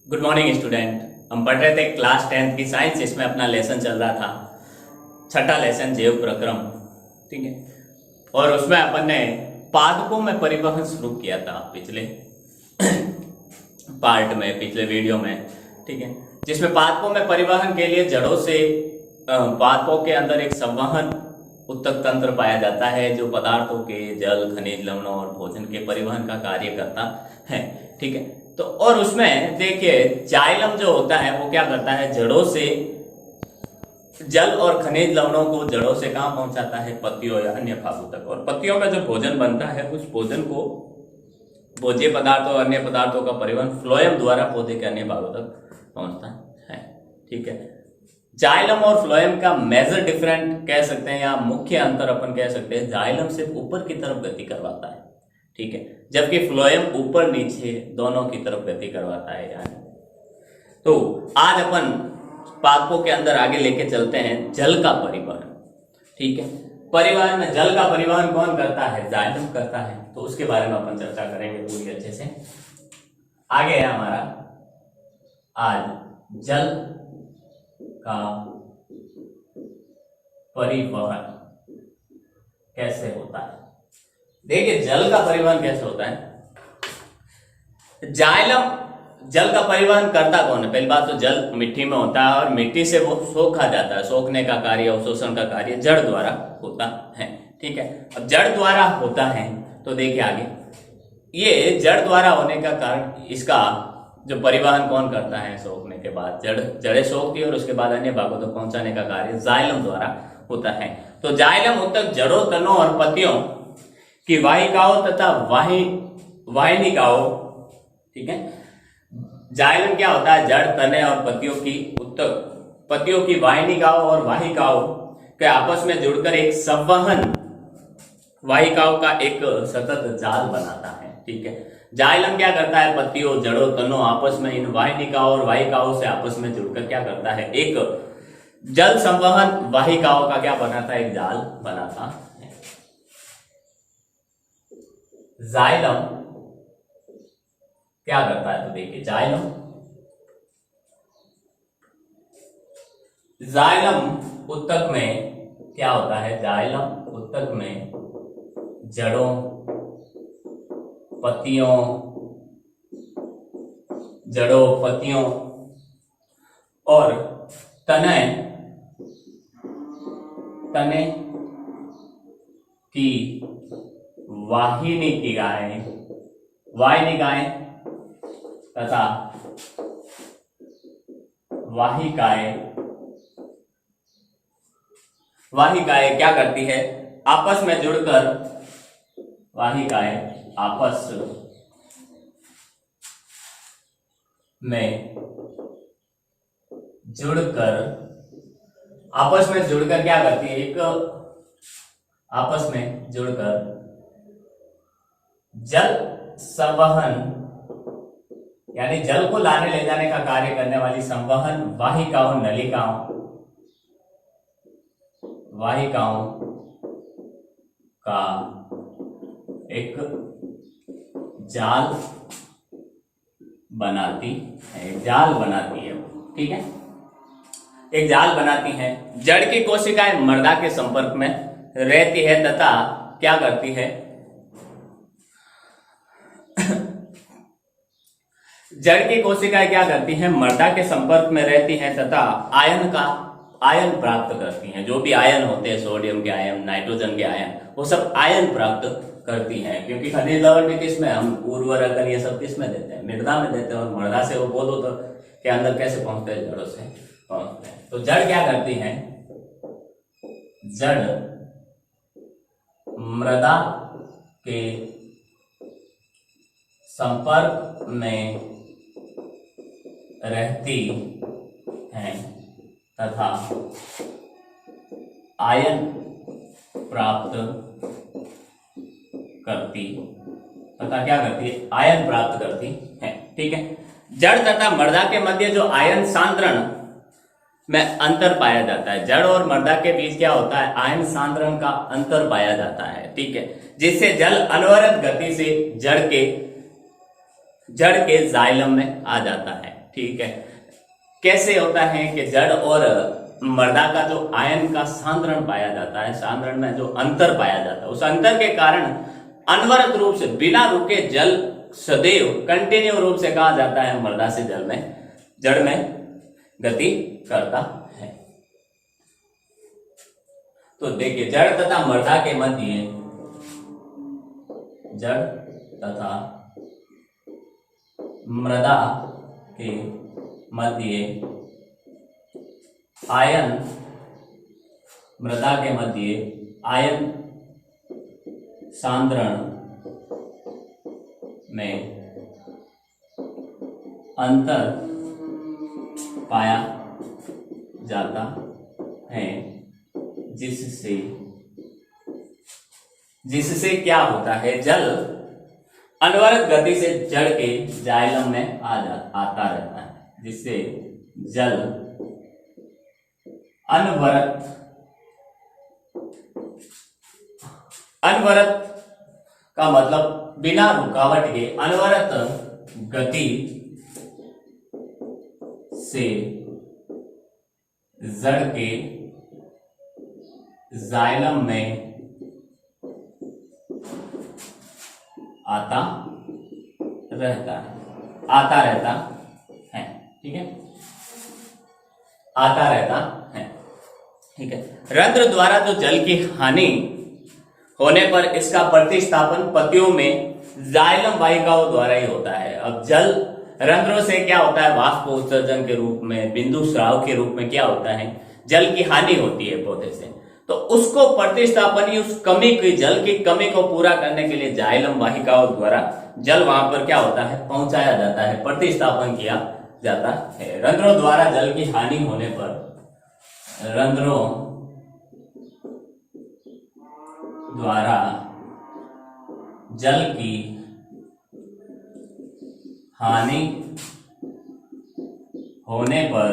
Good morning student. हम पढ़ रहे थे क्लास 10th की साइंस, इसमें अपना लेसन चल रहा था छठा लेसन जैव प्रक्रम। ठीक है, और उसमें अपन ने पादपों में परिवहन शुरू किया था पिछले पार्ट में, पिछले वीडियो में। ठीक है, जिसमें पादपों में परिवहन के लिए जड़ों से पादपों के अंदर एक संवहन उत्तक तंत्र पाया जाता है जो पदार्थों के जल, खनिज, लवणों और भोजन के परिवहन का कार्य करता है। ठीक है, तो और उसमें देखिए जाइलम जो होता है वो क्या करता है, जड़ों से जल और खनिज लवणों को जड़ों से कहां पहुंचाता है, पत्तियों या अन्य भागों तक। और पत्तियों में जो भोजन बनता है उस भोजन को भोज्य पदार्थों और अन्य पदार्थों का परिवहन फ्लोएम द्वारा पौधे के अन्य भागों तक पहुंचता है। ठीक है, जाइलम और फ्लोएम का मेजर डिफरेंट कह सकते हैं या मुख्य अंतर अपन कह सकते हैं, जाइलम सिर्फ ऊपर की तरफ गति करवाता है। ठीक है, जबकि फ्लोएम ऊपर नीचे दोनों की तरफ गति करवाता है। यानी तो आज अपन पादपों के अंदर आगे लेके चलते हैं जल का परिवहन। ठीक है, परिवहन में जल का परिवहन कौन करता है, जाइलम करता है। तो उसके बारे में अपन चर्चा करेंगे पूरी अच्छे से। आगे है हमारा आज जल का परिवहन कैसे होता है। देखिए जल का परिवहन कैसे होता है। जाइलम जल का परिवहन करता कौन है, पहली बात तो जल मिट्टी में होता है और मिट्टी से वो सोखा जाता है। सोखने का कार्य, अवशोषण का कार्य जड़ द्वारा होता है। ठीक है, अब जड़ द्वारा होता है तो देखिए आगे ये जड़ द्वारा होने का कारण, इसका जो परिवहन कौन करता है, सोखने के बाद जड़ें सोखती है और उसके बाद अन्य भागों तक पहुंचाने का कार्य जाइलम द्वारा होता है। तो जाइलम उत्तक जड़ों, तनों और पत्तियों की वाहिकाओं तथा वाहिनिकाओं। ठीक है, जाइलम क्या होता है, जड़, तने और पत्तियों की उत्तक पत्तियों की वाहिनिकाओं और वाहिकाओं के आपस में जुड़कर एक संवहन वाहिकाओं का एक सतत जाल बनाता है। ठीक है, जाइलम क्या करता है, पत्तियों, जड़ों, तनों आपस में इन वाहिनिकाओं और वाहिकाओं से आपस में जुड़कर क्या करता है, एक जल संवहन वाहिकाओं का क्या बनाता है, एक जाल बनाता है। जाइलम क्या करता है, तो देखिए जाइलम उत्तक में क्या होता है, जाइलम उत्तक में जड़ों, पत्तियों और तने की वाहिनिकाएं तथा वाहिकाएं क्या करती है, आपस में जुड़कर क्या करती है, एक आपस में जुड़कर जल संवहन यानी जल को लाने ले जाने का कार्य करने वाली संवहन वाहिकाओं, वाहिकाओं का एक जाल बनाती है। ठीक है, एक जाल बनाती है। जड़ की कोशिकाएं मृदा के संपर्क में रहती है तथा क्या करती है, जड़ की कोशिकाएं क्या करती हैं, मृदा के संपर्क में रहती हैं तथा आयन प्राप्त करती हैं। जो भी आयन होते हैं, सोडियम के आयन, नाइट्रोजन के आयन, वो सब आयन प्राप्त करती हैं। क्योंकि खनिज लवण भी किसमें, हम उर्वरक ये सब किसमें देते हैं, मृदा में देते हैं। और मृदा से वो बोलो तो के अंदर कैसे पहुंचते हैं, जड़ों से पहुंचते हैं। तो जड़ क्या करती है, जड़ मृदा के संपर्क में रहती हैं तथा आयन प्राप्त करती है। ठीक है, जड़ तथा मृदा के मध्य जो आयन सांद्रण में अंतर पाया जाता है, जड़ और मृदा के बीच क्या होता है, आयन सांद्रण का अंतर पाया जाता है। ठीक है, जिससे जल अनवरत गति से जड़ के जाइलम में आ जाता है। ठीक है। कैसे होता है कि जड़ और मृदा का जो आयन का सांद्रण पाया जाता है, सांद्रण में जो अंतर पाया जाता है, उस अंतर के कारण अनवरत रूप से बिना रुके जल सदैव कंटिन्यू रूप से कहा जाता है मृदा से जल में जड़ में गति करता है। तो देखिए, जड़ तथा मृदा के मध्य, जड़ तथा मृदा के मध्य आयन, मृदा के मध्य आयन सांद्रण में अंतर पाया जाता है, जिससे क्या होता है, जल अनवरत गति से जड़ के जाइलम में आता रहता है, जिससे जल अनवरत का मतलब बिना रुकावट के अनवरत गति से जड़ के जाइलम में आता रहता है, ठीक है, आता रहता है, ठीक है। रंध्र द्वारा जो जल की हानि होने पर इसका प्रतिस्थापन पतियों में जाइलम वाहिकाओं द्वारा ही होता है। अब जल रंध्रों से क्या होता है, वाष्प उत्सर्जन के रूप में, बिंदु स्राव के रूप में क्या होता है, जल की हानि होती है पौधे से, तो उसको प्रतिस्थापन ही उस कमी की, जल की कमी को पूरा करने के लिए जाइलम वाहिकाओं द्वारा जल वहां पर क्या होता है, पहुंचाया जाता है, प्रतिस्थापन किया जाता है। रंध्रों द्वारा जल की हानि होने पर, रंध्रों द्वारा जल की हानि होने पर,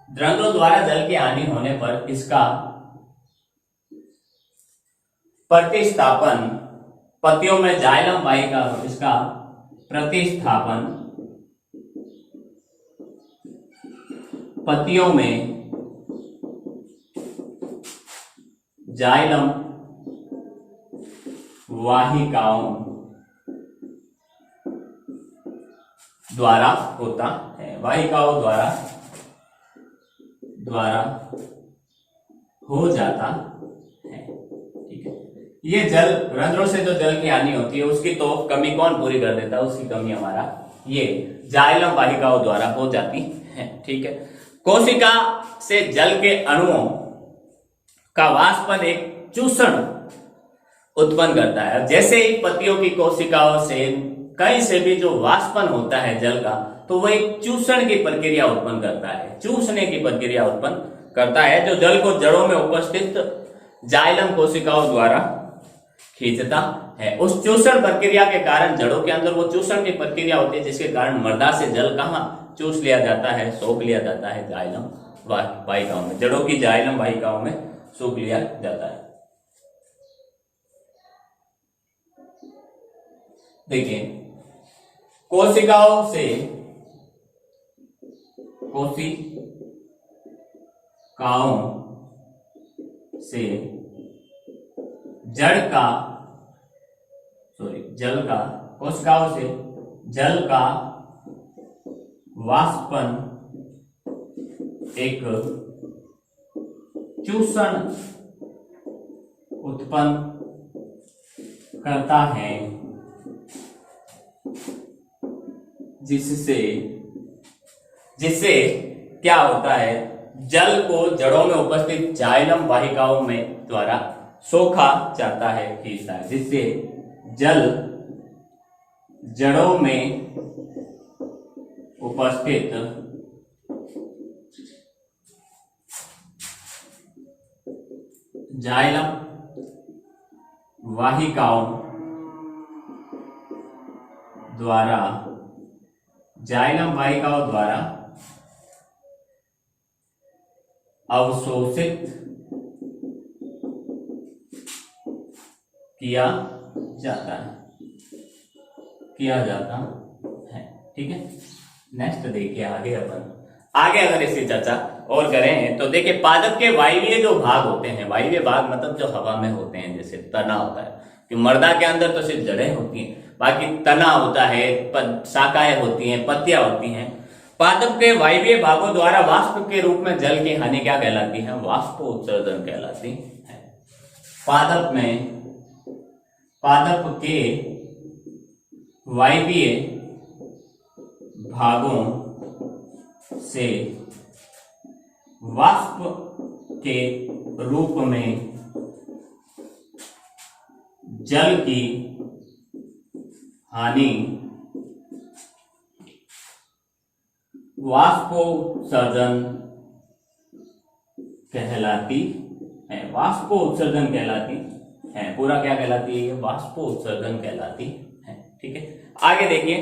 रंध्रों द्वारा जल की हानि होने पर इसका प्रतिस्थापन पत्तियों में जाइलम वाहिका, इसका प्रतिस्थापन पत्तियों में जाइलम वाहिकाओं द्वारा होता है, वाहिकाओं द्वारा हो जाता है, ठीक है। ये जल, रंध्रों से जो जल की हानि होती है उसकी तो कमी कौन पूरी कर देता है, उसकी कमी हमारा ये जाइलम वाहिकाओं द्वारा हो जाती है, ठीक है। कोशिका से जल के अणुओं का वाष्पन एक चूषण उत्पन्न करता है। जैसे ही पत्तियों की कोशिकाओं से कहीं से भी जो वाष्पन होता है जल का, तो वह एक चूषण की प्रक्रिया उत्पन्न करता है, चूसने की प्रक्रिया उत्पन्न करता है, जो जल को जड़ों में उपस्थित जाइलम कोशिकाओं द्वारा खींचता है। उस चूषण प्रक्रिया के कारण जड़ों के अंदर वो चूषण की प्रक्रिया होती है, जिसके कारण मृदा से जल कहाँ चूस लिया जाता है, सोख लिया जाता है जाइलम वाहिकाओं में, जड़ों की जाइलम वाहिकाओं में सोख लिया जाता है। देखिए, कोशिकाओं से कोशिकाओं से जल का वाष्पन एक चूषण उत्पन्न करता है, जिससे क्या होता है, जल को जड़ों में उपस्थित जाइलम वाहिकाओं में द्वारा सोखा जाता है, खींचता है, जिससे जल जड़ों में उपस्थित जाइलम वाहिकाओं द्वारा अवशोषित किया जाता है। किया जाता है। ठीक है, नेक्स्ट देखिए आगे अपन आगे अगर इसकी चर्चा और करें तो देखिए पादप के वायवीय जो भाग होते हैं, वायवीय भाग मतलब जो हवा में होते हैं, जैसे तना होता है कि मर्दा के अंदर तो सिर्फ जड़ें होती हैं, बाकी तना होता है, शाखाएं होती हैं, पत्तियां होती हैं। पादप के वायवीय भागों द्वारा वाष्प के रूप में जल की हानि क्या कहलाती है? वाष्पोत्सर्जन कहलाती है। पादप के वायवीय भागों से वाष्प के रूप में जल की हानि वाष्पोत्सर्जन कहलाती है। वाष्पोत्सर्जन कहलाती है। पूरा क्या कहलाती है? वाष्पोत्सर्जन कहलाती है। ठीक है, आगे देखिए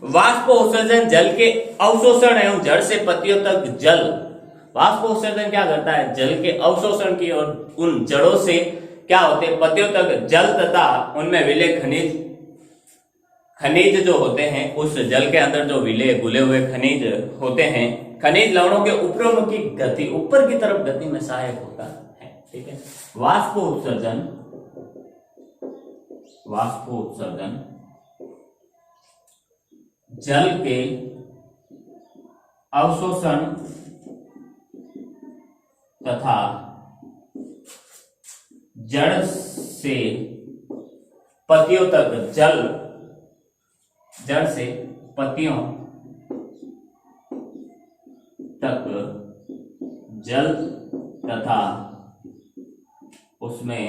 वाष्पोत्सर्जन जल के अवशोषण एवं जड़ से पत्तियों तक जल। वाष्पोत्सर्जन क्या करता है? जल के अवशोषण की और उन जड़ों से क्या होते हैं? पत्तियों तक जल तथा उनमें विलय खनिज जो होते हैं, उस जल के अंदर जो विलय घुले हुए खनिज होते हैं, खनिज लवणों के ऊपरमुखी गति, ऊपर की तरफ गति में सहायक होता है। ठीक है, वाष्पोत्सर्जन जल के अवशोषण तथा जड़ से पत्तियों तक जड़ से पत्तियों तक जल तथा उसमें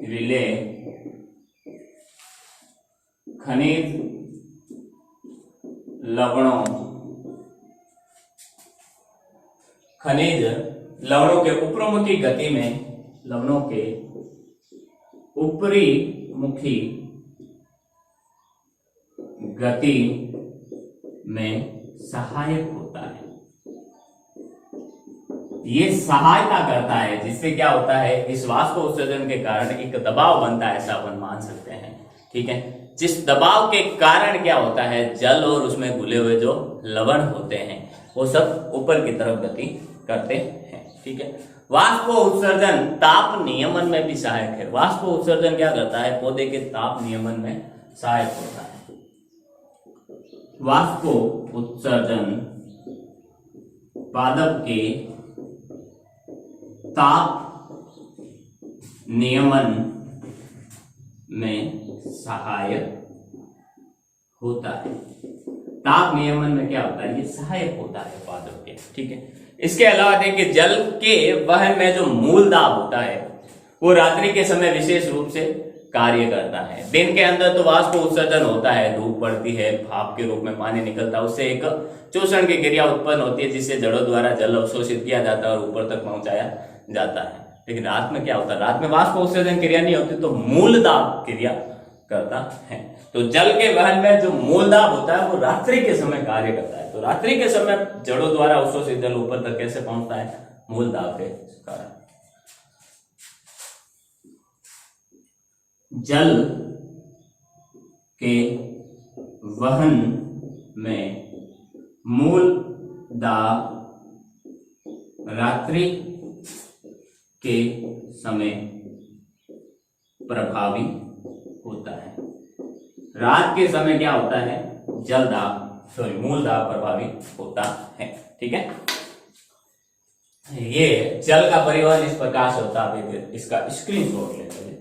विलय खनिज लवणों के ऊपरमुखी गति में, लवणों के ऊपरी मुखी गति में सहायक होता है। ये सहायता करता है, जिससे क्या होता है? इस वाष्पोत्सर्जन के कारण एक दबाव बनता है, ऐसा अपन मान सकते हैं। ठीक है, जिस दबाव के कारण क्या होता है? जल और उसमें घुले हुए जो लवण होते हैं वो सब ऊपर की तरफ गति करते हैं। ठीक है, वाष्पोत्सर्जन ताप नियमन में भी सहायक है। वाष्पोत्सर्जन क्या करता है? पौधे के ताप नियमन में सहायक होता है। वाष्पोत्सर्जन पादप के ताप नियमन में सहायक होता है। ताप नियमन में क्या होता है? ये सहायक होता है पादप के। ठीक है, इसके अलावा देखिए जल के वहन में जो मूल दाब होता है वो रात्रि के समय विशेष रूप से कार्य करता है। दिन के अंदर तो वाष्पोत्सर्जन होता है, धूप पड़ती है, भाप के रूप में पानी निकलता है, उससे एक चूषण की क्रिया उत्पन्न होती है, जिससे जड़ों द्वारा जल अवशोषित किया जाता है और ऊपर तक पहुंचाया जाता है। लेकिन रात में क्या होता है? रात में वाष्पोत्सर्जन क्रिया नहीं होती, तो मूल दाब क्रिया करता है। तो जल के वहन में जो मूल दाब होता है वो रात्रि के समय कार्य करता है। तो रात्रि के समय जड़ों द्वारा अवशोषित जल ऊपर तक कैसे पहुंचता है? मूल दाब के कारण। जल के वहन में मूल दाब रात्रि के समय प्रभावी होता है। रात के समय क्या होता है? मूल दाब प्रभावी होता है। ठीक है, ये जल का परिवहन इस प्रकार से होता है। इसका स्क्रीनशॉट ले लीजिए।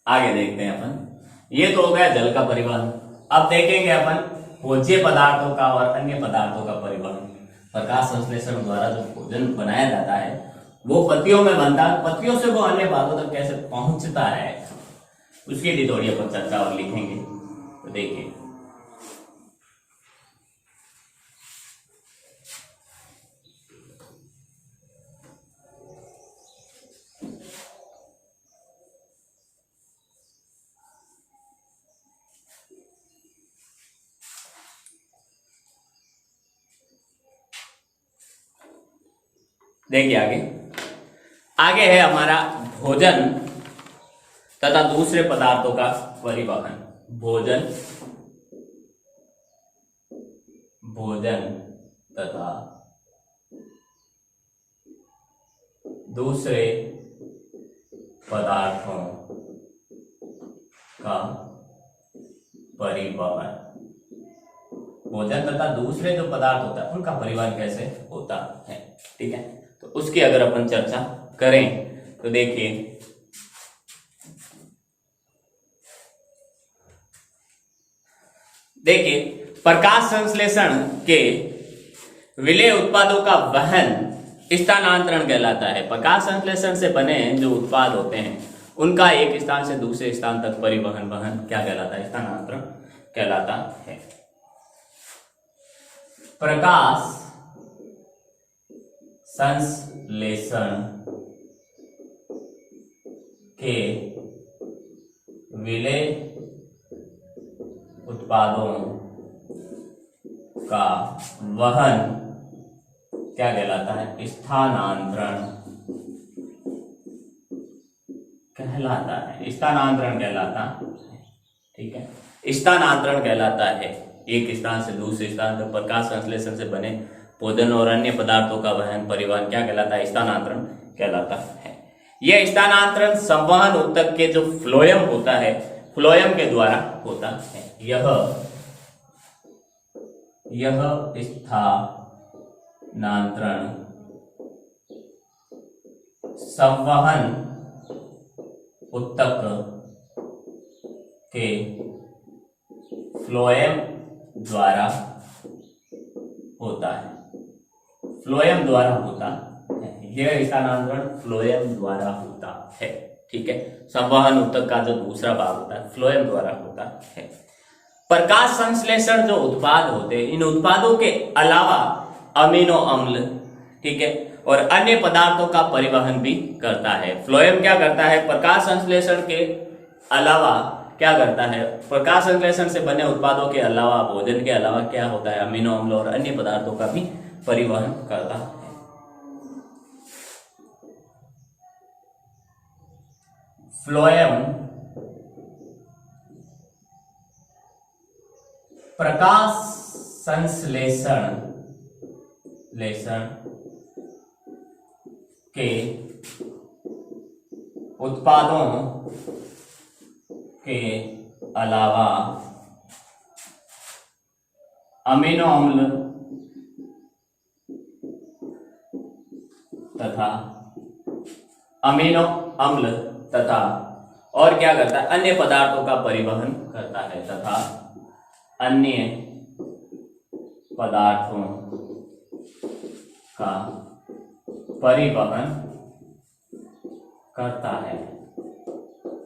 आगे देखते हैं अपन। ये तो हो गया जल का परिवहन। अब देखेंगे अपन भोज्य पदार्थों का और अन्य पदार्थों का परिवहन। प्रकाश संश्लेषण द्वारा जो भोजन बनाया जाता है वो पत्तियों में बनता है, पत्तियों से वो अन्य भागों तक कैसे पहुंचता है उसकी भी थोड़ी अपन चर्चा और लिखेंगे। तो देखिए देखिए आगे, आगे है हमारा भोजन तथा दूसरे पदार्थों का परिवहन। भोजन, भोजन तथा दूसरे पदार्थों का परिवहन। भोजन तथा दूसरे जो पदार्थ होता है उनका परिवहन कैसे होता है, ठीक है। तो उसकी अगर अपन चर्चा करें तो देखिए, प्रकाश संश्लेषण के विलेय उत्पादों का वहन स्थानांतरण कहलाता है। प्रकाश संश्लेषण से बने जो उत्पाद होते हैं उनका एक स्थान से दूसरे स्थान तक परिवहन, वहन क्या कहलाता है, स्थानांतरण कहलाता है। प्रकाश संश्लेषण के विलेय उत्पादों का वहन क्या कहलाता है, स्थानांतरण कहलाता है। स्थानांतरण कहलाता है, ठीक है, स्थानांतरण कहलाता है। एक स्थान से दूसरे स्थान तक प्रकाश संश्लेषण से बने भोजन और अन्य पदार्थों का वहन, परिवहन क्या कहलाता है, स्थानांतरण कहलाता है। यह स्थानांतरण संवहन ऊतक के जो फ्लोएम होता है, फ्लोएम के द्वारा होता है। यह स्थानांतरण संवहन ऊतक के फ्लोएम द्वारा होता है। फ्लोएम द्वारा होता है, यह स्थानांतरण फ्लोएम द्वारा होता है, ठीक है। संवहन ऊतक का जो दूसरा भाग होता है फ्लोएम द्वारा होता है। प्रकाश संश्लेषण जो उत्पाद होते हैं, इन उत्पादों के अलावा अमीनो अम्ल, ठीक है, और अन्य पदार्थों का परिवहन भी करता है। फ्लोएम क्या करता है, प्रकाश संश्लेषण के अलावा क्या करता है, प्रकाश संश्लेषण से बने उत्पादों के अलावा, भोजन के अलावा क्या होता है, अमीनो अम्ल और अन्य पदार्थों का भी परिवहन करता है। फ्लोएम प्रकाश संश्लेषण के उत्पादों के अलावा अमीनो अम्ल तथा और क्या करता है, अन्य पदार्थों का परिवहन करता है, तथा अन्य पदार्थों का परिवहन करता है,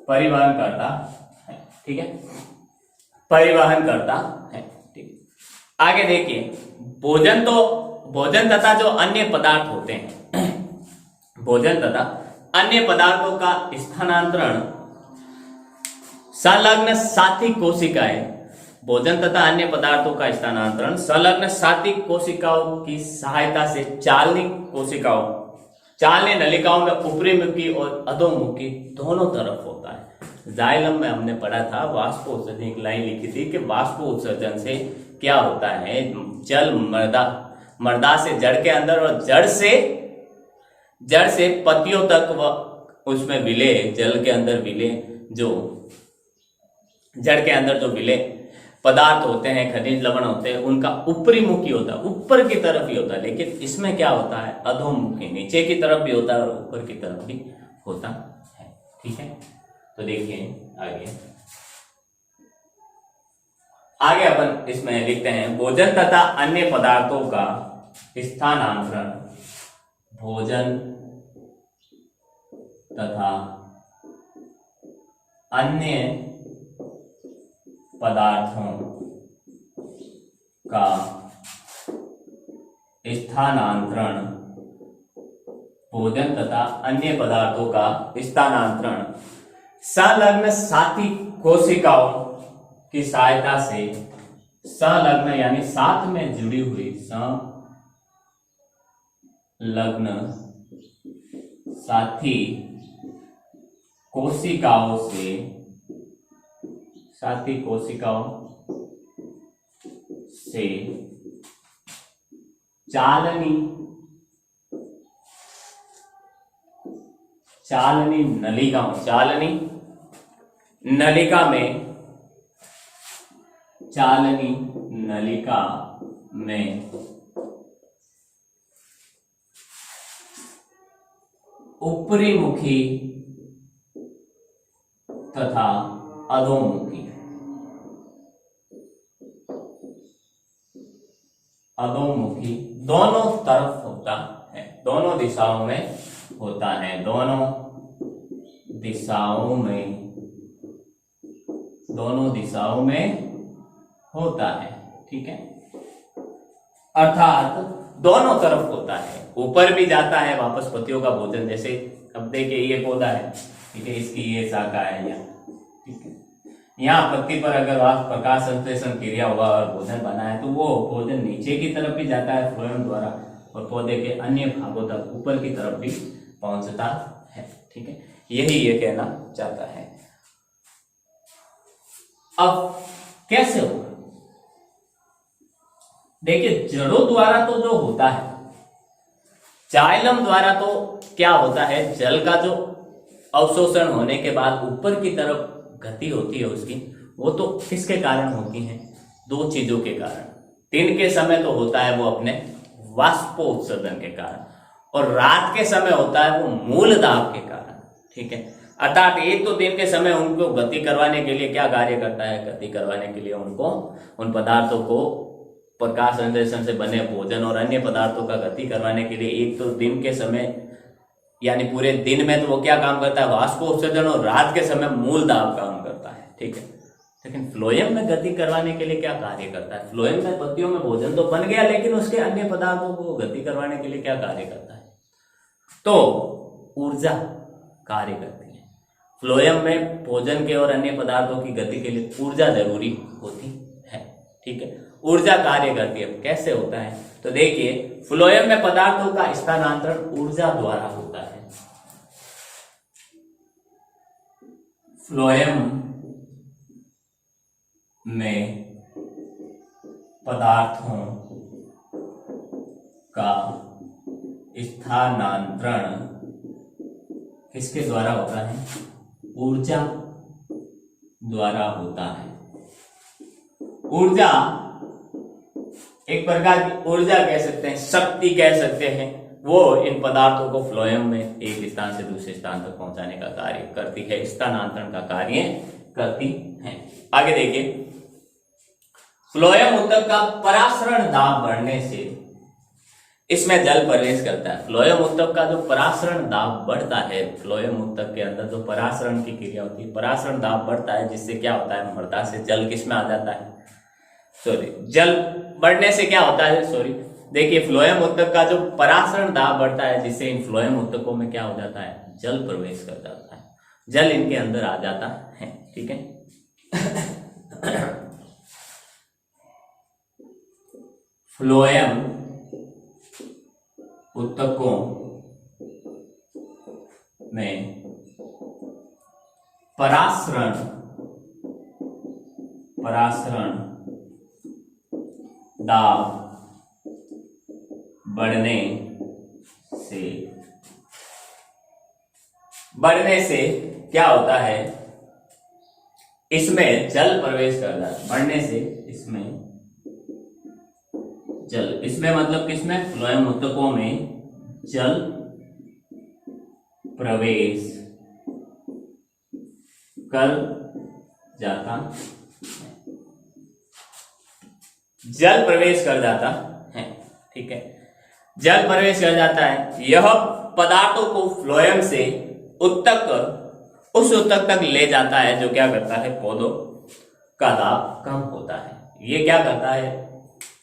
परिवहन करता है, ठीक है, परिवहन करता है, ठीक है। आगे देखिए, भोजन तथा जो अन्य पदार्थ होते हैं, भोजन तथा अन्य पदार्थों का स्थानांतरण संलग्न साथी कोशिकाएं, भोजन तथा अन्य पदार्थों का स्थानांतरण संलग्न साथी कोशिकाओं की सहायता से चालनी नलिकाओं में ऊपरी मुखी और अधोमुखी दोनों तरफ होता है। जाइलम में हमने पढ़ा था वाष्पोत्सर्जन, एक लाइन लिखी थी कि वाष्पोत्सर्जन से क्या होता है, जल मृदा से जड़ के अंदर और जड़ से पत्तियों तक व उसमें विलेय, जल के अंदर विलेय, जो जड़ के अंदर जो विलेय पदार्थ होते हैं, खनिज लवण होते हैं, उनका ऊपरी मुखी होता है, ऊपर की तरफ ही होता है। लेकिन इसमें क्या होता है, अधोमुखी, नीचे की तरफ भी होता है और ऊपर की तरफ भी होता है, ठीक है। तो देखिए आगे अपन इसमें लिखते हैं, भोजन तथा अन्य पदार्थों का स्थानांतरण, भोजन तथा अन्य पदार्थों का स्थानांतरण, भोजन तथा अन्य पदार्थों का स्थानांतरण संलग्न साथी कोशिकाओं की सहायता से, संलग्न यानी साथ में जुड़ी हुई, संलग्न साथी कोशिकाओं से, साथी कोशिकाओं से चालनी नलिकाओं, चालनी नलिका में ऊपरी मुखी तथा अधोमुखी दोनों तरफ होता है, दोनों दिशाओं में होता है, दोनों दिशाओं में होता है। ठीक है, अर्थात दोनों तरफ होता है, ऊपर भी जाता है वापस पत्तियों का भोजन। जैसे अब देखिए ये पौधा है, ठीक है, इसकी ये शाखा है यहाँ, ठीक है, यहाँ पत्ती पर अगर प्रकाश संश्लेषण क्रिया हुआ और भोजन बना है तो वो भोजन नीचे की तरफ भी जाता है फ्लोएम द्वारा और पौधे के अन्य भागों तक ऊपर की तरफ भी पहुंचता है। ठीक है, यही ये कहना चाहता है। अब कैसे होगा? देखिए, जड़ों द्वारा तो जो होता है, जाइलम द्वारा तो क्या होता है, जल का जो अवशोषण होने के बाद ऊपर की तरफ गति होती है उसकी, वो तो किसके कारण होती है? दो चीजों के कारण। दिन के समय तो होता है वो अपने वाष्पोत्सर्जन के कारण, और रात के समय होता है वो मूल दाब के कारण। ठीक है, अर्थात एक तो दिन के समय उनको गति करवाने के लिए क्या कार्य करता है, गति करवाने के लिए उनको उन पदार्थों को प्रकाश संश्लेषण से बने भोजन और अन्य पदार्थों का गति करवाने के लिए एक तो दिन के समय यानी पूरे दिन में तो वो क्या काम करता है, वाष्पोत्सर्जन, और रात के समय मूल दाब काम करता है। ठीक है, लेकिन फ्लोएम में गति करवाने के लिए क्या कार्य करता है? फ्लोएम में पत्तियों में भोजन तो बन गया, लेकिन उसके अन्य पदार्थों को गति करवाने के लिए क्या कार्य करता है? तो ऊर्जा कार्य करती है। फ्लोएम में भोजन के और अन्य पदार्थों की गति के लिए ऊर्जा जरूरी होती है। ठीक है, ऊर्जा कार्य करती है। कैसे होता है? तो देखिए, फ्लोएम में पदार्थों का स्थानांतरण ऊर्जा द्वारा होता है। फ्लोएम में पदार्थों का स्थानांतरण किसके द्वारा होता है? ऊर्जा द्वारा होता है। ऊर्जा एक प्रकार की ऊर्जा कह सकते हैं, शक्ति कह सकते हैं, वो इन पदार्थों को फ्लोएम में एक स्थान से दूसरे स्थान तक पहुंचाने का कार्य करती है, स्थानांतरण का कार्य करती है। आगे देखिए, फ्लोएम ऊतक का परासरण दाब बढ़ने से इसमें जल प्रवेश करता है। फ्लोएम ऊतक का जो परासरण दाब बढ़ता है, फ्लोएम ऊतक के अंदर जो परासरण की क्रिया होती है, परासरण दाब बढ़ता है, जिससे क्या होता है, मृदा से जल किसमें आ जाता है, जल बढ़ने से क्या होता है, देखिए, फ्लोएम ऊतक का जो परासरण दाब बढ़ता है, जिससे इन फ्लोएम ऊतकों में क्या हो जाता है, जल प्रवेश कर जाता है, जल इनके अंदर आ जाता है। ठीक है, फ्लोएम ऊतकों में परासरण दाब बढ़ने से क्या होता है, इसमें जल प्रवेश कर जाता है। बढ़ने से इसमें जल, इसमें मतलब किसमें, फ्लोएम ऊतकों में जल प्रवेश कर जाता है, जल प्रवेश कर जाता है। ठीक है, जल प्रवेश कर जाता है। यह पदार्थों को फ्लोएम से ऊतक, उस ऊतक तक ले जाता है जो क्या करता है, पौधों का दाब कम होता है। ये क्या करता है,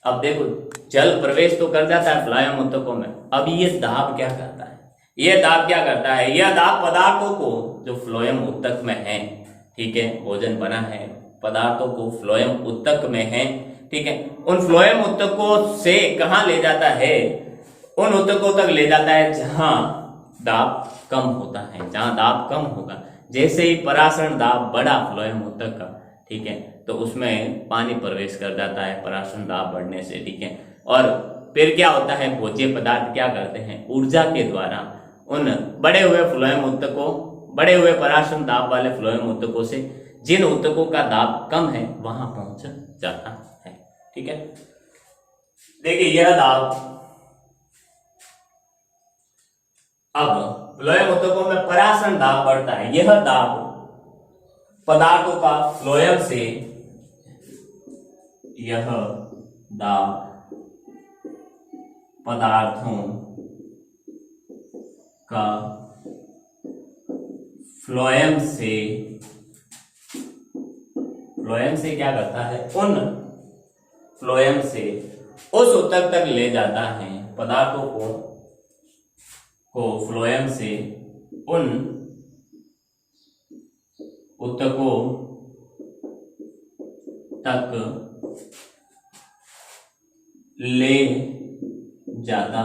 अब देखो, जल प्रवेश तो कर जाता है फ्लोएम ऊतकों में, अब ये दाब क्या करता है, ये दाब क्या करता है, यह दाब पदार्थों को जो फ्लोएम ऊतक में है, ठीक है, भोजन बना है, पदार्थों को फ्लोएम ऊतक में है, ठीक है, उन फ्लोएम ऊतकों से कहां ले जाता है, उन ऊतकों तक ले जाता है जहां दाब कम होता है। जहां दाब कम होगा, जैसे ही पराशरण दाब बढ़ा फ्लोएम ऊतक का, ठीक है, तो उसमें पानी प्रवेश कर जाता है पराशरण दाब बढ़ने से, ठीक है। और फिर क्या होता है, भोज्य पदार्थ क्या करते हैं, ऊर्जा के द्वारा उन बड़े हुए फ्लोएम ऊतकों, बड़े हुए पराशरण दाब वाले फ्लोएम ऊतकों से जिन ऊतकों का दाब कम है वहां पहुंच जाता है, ठीक है। देखिए यह दाब, अब फ्लोएम ऊतकों में पराशरण दाब बढ़ता है, यह दाब पदार्थों का फ्लोएम से, यह दाब पदार्थों का फ्लोएम से क्या करता है, उन फ्लोएम से उस ऊतक तक ले जाता है, पदार्थों को फ्लोएम से उन ऊतकों तक ले जाता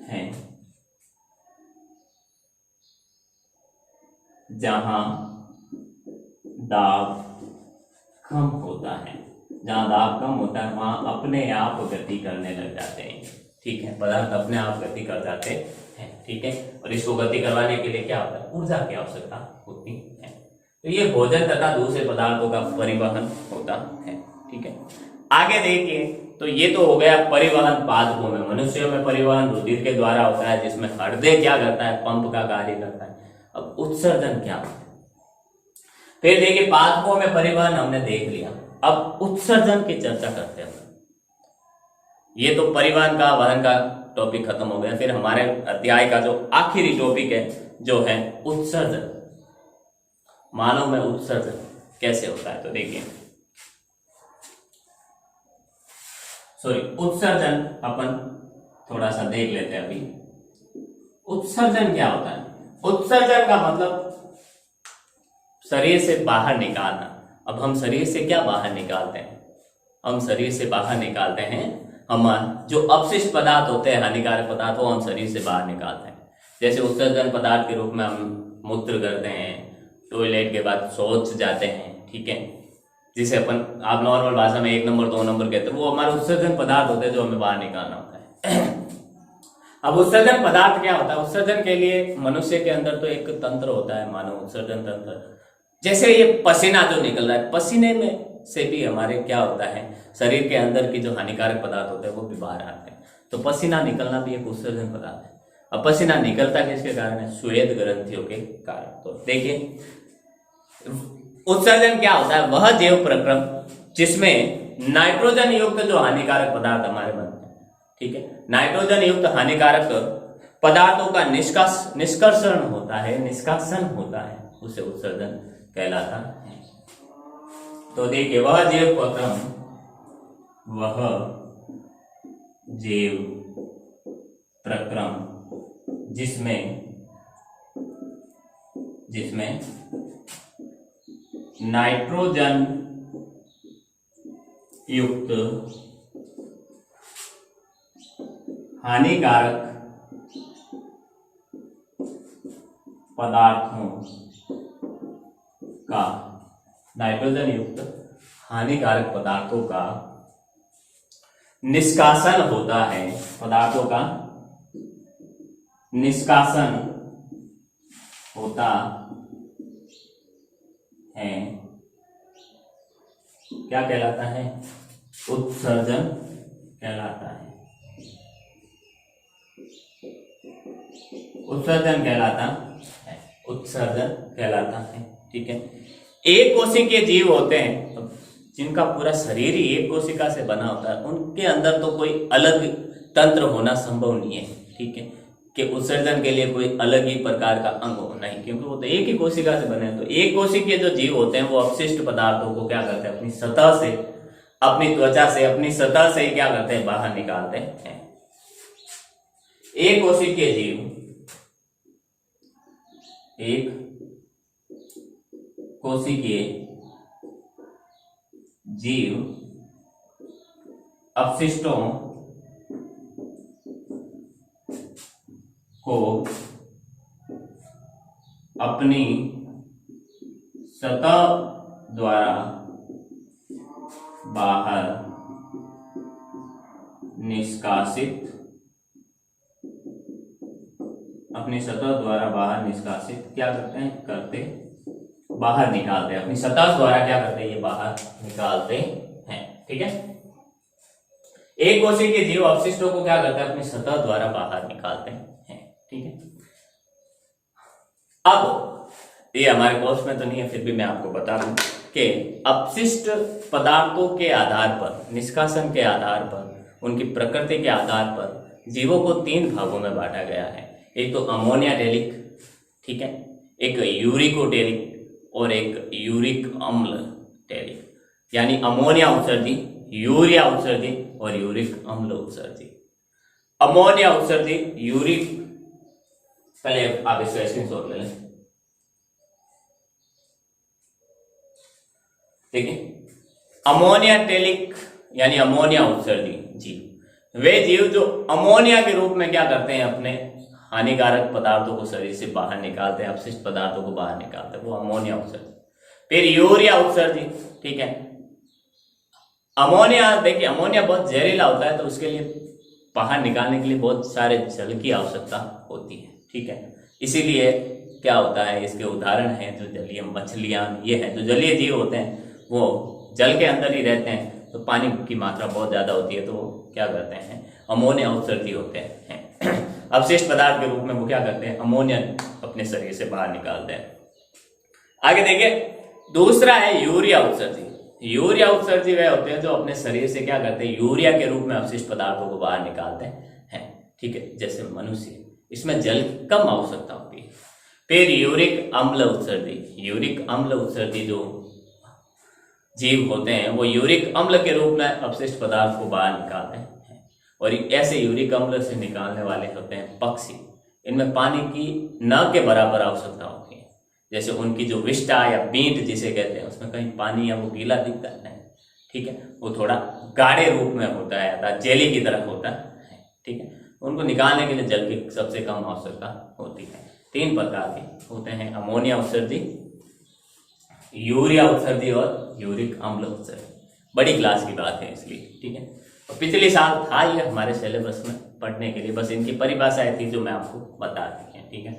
है जहां दाब कम होता है। जहां दाब कम होता है वहां अपने आप गति करने लग जाते हैं, ठीक है, पदार्थ अपने आप गति कर जाते हैं, ठीक है। और इसको गति करवाने के लिए क्या होता है, ऊर्जा की आवश्यकता होती है। तो ये भोजन तथा दूसरे पदार्थों का परिवहन होता है, ठीक है। आगे देखिए, तो ये तो हो गया परिवहन पादपों में। मनुष्यों में परिवहन रुधिर के द्वारा होता है, जिसमें हृदय क्या करता है, पंप का कार्य करता है। अब उत्सर्जन क्या होता है, फिर देखिए पादपों में परिवहन हमने देख लिया, अब उत्सर्जन की चर्चा करते हैं। ये तो परिवहन का, वहन का टॉपिक खत्म हो गया। फिर हमारे अध्याय का जो आखिरी टॉपिक है, जो है उत्सर्जन। मानव में उत्सर्जन कैसे होता है, तो देखिए, उत्सर्जन अपन थोड़ा सा देख लेते हैं अभी। उत्सर्जन क्या होता है, उत्सर्जन का मतलब शरीर से बाहर निकालना। अब हम शरीर से क्या बाहर निकालते हैं, हम शरीर से बाहर निकालते हैं हम जो अपशिष्ट पदार्थ होते हैं, हानिकारक पदार्थ, वो हम शरीर से बाहर निकालते हैं। जैसे उत्सर्जन पदार्थ के रूप में हम मूत्र करते हैं, टॉयलेट के बाद शौच जाते हैं, ठीक है, जिसे अपन आप नॉर्मल भाषा में 1 नंबर 2 नंबर कहते हैं, वो हमारे उत्सर्जन पदार्थ होते हैं जो हमें बाहर निकालना होता है। अब उत्सर्जन पदार्थ क्या होता है, उत्सर्जन के लिए मनुष्य के अंदर तो एक तंत्र होता है, मानव उत्सर्जन तंत्र। जैसे ये पसीना जो निकल रहा है, पसीने में से भी हमारे क्या होता है, शरीर के अंदर की जो हानिकारक पदार्थ होते हैं वो भी बाहर आते हैं। तो पसीना निकलना भी एक उत्सर्जन पदार्थ है। अब पसीना निकलता किसके कारण है, श्वेत ग्रंथियों के कारण। तो देखिए उत्सर्जन क्या होता है, वह जैव प्रक्रम जिसमें नाइट्रोजन युक्त जो हानिकारक पदार्थ हमारे बनते हैं, ठीक है, नाइट्रोजन युक्त हानिकारक पदार्थों का निष्कर्षण होता है, निष्कासन होता है, उसे उत्सर्जन कहलाता है। तो देखिए वह जैव प्रक्रम, वह जैव प्रक्रम जिसमें नाइट्रोजन युक्त हानिकारक पदार्थों का, नाइट्रोजन युक्त हानिकारक पदार्थों का निष्कासन होता है, पदार्थों का निष्कासन होता है, क्या कहलाता है, उत्सर्जन कहलाता है, उत्सर्जन कहलाता है, उत्सर्जन कहलाता है, ठीक है। एक कोशिकीय जीव होते हैं जिनका पूरा शरीर ही एक कोशिका से बना होता है, उनके अंदर तो कोई अलग तंत्र होना संभव नहीं है, ठीक है, कि उत्सर्जन के लिए कोई अलग ही प्रकार का अंग होना ही, क्योंकि वो तो एक ही कोशिका से बने हैं। तो एक कोशिकीय जो जीव होते हैं वो अपशिष्ट पदार्थों को क्या करते हैं, अपनी सतह से, अपनी त्वचा से, अपनी सतह से ही क्या करते हैं, बाहर निकालते हैं। एक कोशिकीय जीव, एक कोशिकीय जीव अपशिष्टों को अपनी सतह द्वारा बाहर निष्कासित क्या करते हैं बाहर निकालते हैं, अपनी सतह द्वारा क्या करते हैं ये बाहर निकालते हैं। ठीक है, एक कोशिकीय के जीव अवशिष्टों को क्या करते हैं अपनी सतह द्वारा बाहर निकालते हैं। ठीक है, अब ये हमारे कोर्स में तो नहीं है, फिर भी मैं आपको बता दूं कि अपशिष्ट पदार्थों के आधार पर, निष्कासन के आधार पर, उनकी प्रकृति के आधार पर जीवों को 3 भागों में बांटा गया है। एक तो अमोनिया टेलिक, ठीक है, एक यूरिकोटेलिक और एक यूरिक अम्ल टेलिक, यानी अमोनिया उत्सर्जी, यूरिया उत्सर्जी और यूरिक अम्ल उत्सर्जी। अमोनिया उत्सर्जी यूरिक, पहले आप इसका स्क्रीनशॉट ले लें। ठीक है, अमोनिया टेलिक यानी अमोनिया उत्सर्जी जीव, वे जीव जो अमोनिया के रूप में क्या करते हैं अपने हानिकारक पदार्थों को शरीर से बाहर निकालते हैं, अपशिष्ट पदार्थों को बाहर निकालते हैं, वो अमोनिया उत्सर्जी। फिर यूरिया उत्सर्जी, ठीक है, अमोनिया, देखिए अमोनिया बहुत जहरीला होता है तो उसके लिए बाहर निकालने के लिए बहुत सारे जल की आवश्यकता होती है। ठीक है, इसीलिए क्या होता है, इसके उदाहरण हैं जो जलीय मछलियां, ये हैं जो जलीय जीव होते हैं, वो जल के अंदर ही रहते हैं, तो पानी की मात्रा बहुत ज्यादा होती है तो वो क्या करते हैं अमोनिया उत्सर्जी होते हैं। अवशिष्ट पदार्थ के रूप में वो क्या करते हैं अमोनिया अपने शरीर से बाहर निकालते हैं। आगे देखिए, दूसरा है यूरिया उत्सर्जी। यूरिया उत्सर्जी वे होते हैं जो अपने शरीर से क्या करते हैं यूरिया के रूप में अवशिष्ट पदार्थों को बाहर निकालते हैं। ठीक है, जैसे मनुष्य, इसमें जल की कम आवश्यकता होती है। फिर यूरिक अम्ल उत्सर्जी, यूरिक अम्ल उत्सर्जी जो जीव होते हैं वो यूरिक अम्ल के रूप में अपशिष्ट पदार्थ को बाहर निकालते हैं। और ऐसे यूरिक अम्ल से निकालने वाले होते हैं पक्षी, इनमें पानी की न के बराबर आवश्यकता होती है। जैसे उनकी जो विष्ठा या बींट जिसे कहते हैं उसमें कहीं पानी या वो गीला दिखता है, ठीक है, वो थोड़ा गाढ़े रूप में होता है अर्थात जेली की तरह होता है। ठीक है, उनको निकालने के लिए जल की सबसे कम आवश्यकता होती है। 3 प्रकार के होते हैं, अमोनिया उत्सर्जी, यूरिया उत्सर्जी और यूरिक अम्ल उत्सर्जी। बड़ी क्लास की बात है इसलिए। ठीक है, तो पिछले साल था ये हमारे सिलेबस में पढ़ने के लिए, बस इनकी परिभाषाएं थी जो मैं आपको बता दी है। ठीक है,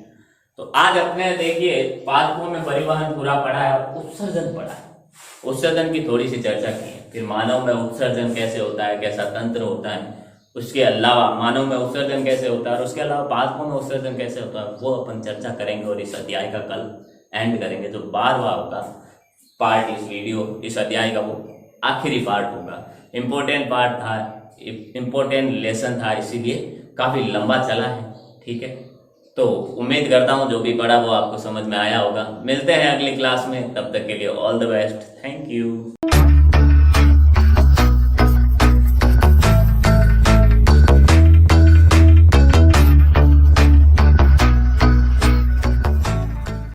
तो आज अपने देखिए पाठकों में परिवहन पूरा पढ़ा है और उत्सर्जन पढ़ा है। उत्सर्जन की थोड़ी सी चर्चा की है, फिर मानव में उत्सर्जन कैसे होता है, कैसा तंत्र होता है, उसके अलावा मानव में उत्सर्जन कैसे होता है और उसके अलावा पाठकों में उत्सर्जन कैसे होता है वो अपन चर्चा करेंगे। और इस अध्याय का कल एंड करेंगे, जो 12वां होगा पार्ट इस वीडियो, इस अध्याय का वो आखिरी पार्ट होगा। इम्पोर्टेंट पार्ट था, इम्पोर्टेंट लेसन था, इसीलिए काफी लंबा चला है। ठीक है, तो उम्मीद करता हूँ जो भी पढ़ा वो आपको समझ में आया होगा। मिलते हैं अगली क्लास में, तब तक के लिए all the best, thank you.